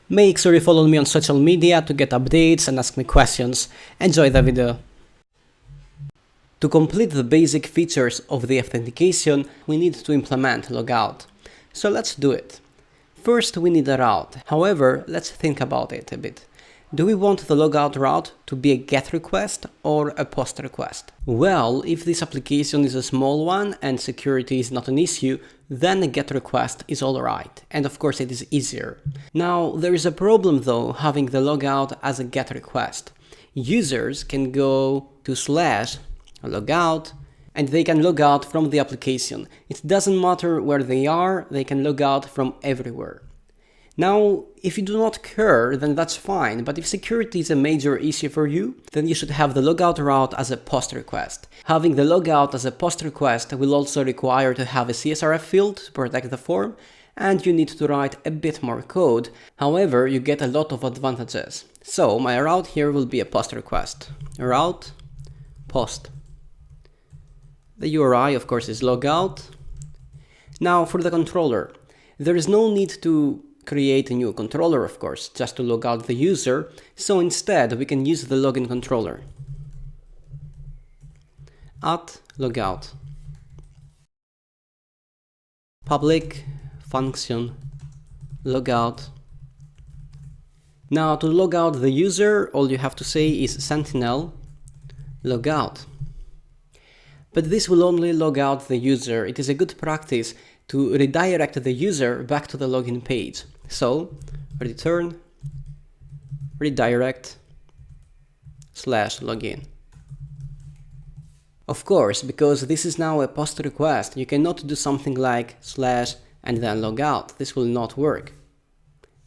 Make sure you follow me on social media to get updates and ask me questions. Enjoy the video. To complete the basic features of the authentication, we need to implement logout. So let's do it. First, we need a route. However, let's think about it a bit. Do we want the logout route to be a GET request or a POST request? Well, if this application is a small one and security is not an issue, then a GET request is alright, and of course it is easier. Now, there is a problem though having the logout as a GET request. Users can go to /logout and they can log out from the application. It doesn't matter where they are, they can log out from everywhere. Now, if you do not care, then that's fine, but if security is a major issue for you, then you should have the logout route as a POST request. Having the logout as a POST request will also require to have a CSRF field to protect the form, and you need to write a bit more code. However, you get a lot of advantages. So, my route here will be a POST request. Route, POST. The URI, of course, is logout. Now, for the controller, there is no need to create a new controller, of course, just to log out the user, so instead we can use the login controller. @logout. Public function logout. Now, to log out the user, all you have to say is sentinel logout. But this will only log out the user. It is a good practice to redirect the user back to the login page. So, return redirect /login. Of course, because this is now a POST request, you cannot do something like / and then logout. This will not work.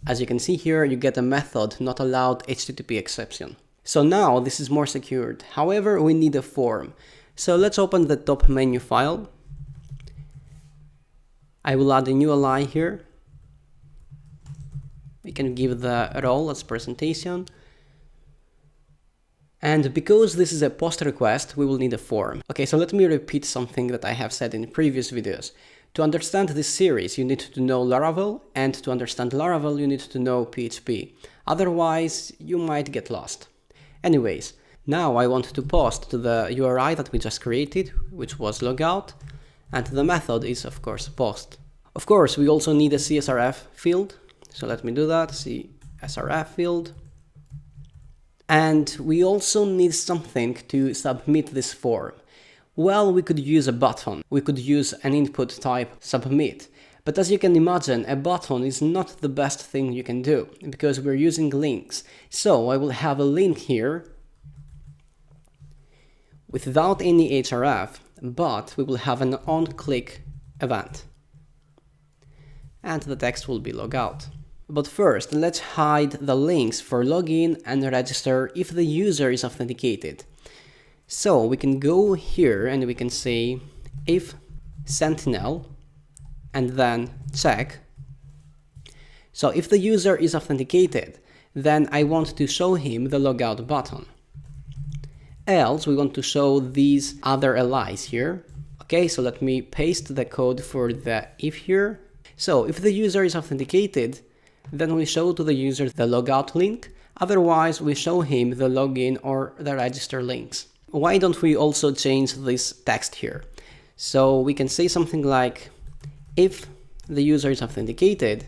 As you can see here, you get a method not allowed HTTP exception. So now this is more secured. However, we need a form. So let's open the top menu file. I will add a new line here. We can give the role as presentation. And because this is a POST request, we will need a form. Okay, so let me repeat something that I have said in previous videos. To understand this series, you need to know Laravel, and to understand Laravel, you need to know PHP. Otherwise, you might get lost. Anyways, now I want to post to the URI that we just created, which was logout, and the method is, of course, post. Of course, we also need a CSRF field, so let me do that, CSRF field. And we also need something to submit this form. Well, we could use a button. We could use an input type submit. But as you can imagine, a button is not the best thing you can do, because we're using links. So I will have a link here without any href, but we will have an on-click event. And the text will be logout. But first, let's hide the links for login and register if the user is authenticated. So we can go here and we can say if sentinel and then check. So if the user is authenticated, then I want to show him the logout button. Else we want to show these other LIs here. Okay, so let me paste the code for the if here. So if the user is authenticated, then we show to the user the logout link. Otherwise, we show him the login or the register links. Why don't we also change this text here? So we can say something like, if the user is authenticated,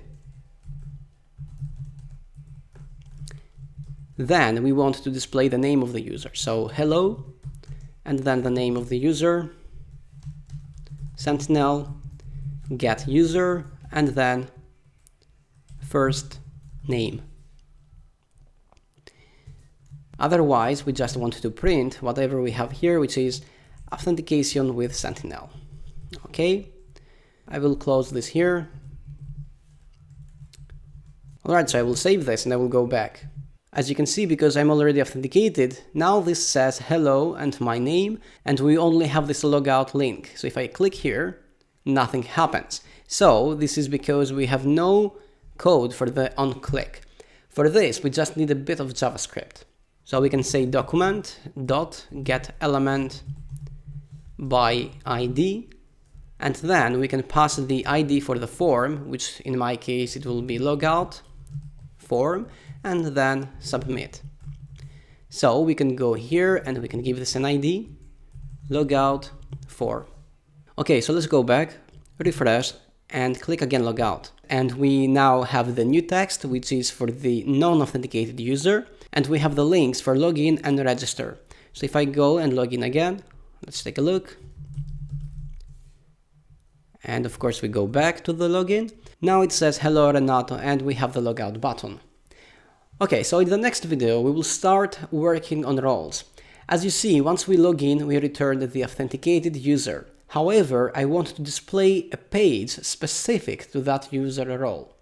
then we want to display the name of the user. So hello, and then the name of the user, sentinel, get user, and then first name. Otherwise, we just want to print whatever we have here, which is authentication with sentinel. Okay, I will close this here. Alright, so I will save this and I will go back. As you can see, because I'm already authenticated, now this says hello and my name, and we only have this logout link. So if I click here, nothing happens. So this is because we have no code for the on-click. For this, we just need a bit of JavaScript. So we can say document.getElement by ID, and then we can pass the ID for the form, which in my case it will be logout form and then submit. So we can go here and we can give this an ID, logout form. Okay, so let's go back, refresh, and click again logout. And we now have the new text, which is for the non-authenticated user, and we have the links for login and register. So if I go and log in again, let's take a look. And of course we go back to the login. Now it says hello Renato, and we have the logout button. Okay, so in the next video we will start working on roles. As you see, once we log in, we return the authenticated user. However, I want to display a page specific to that user role.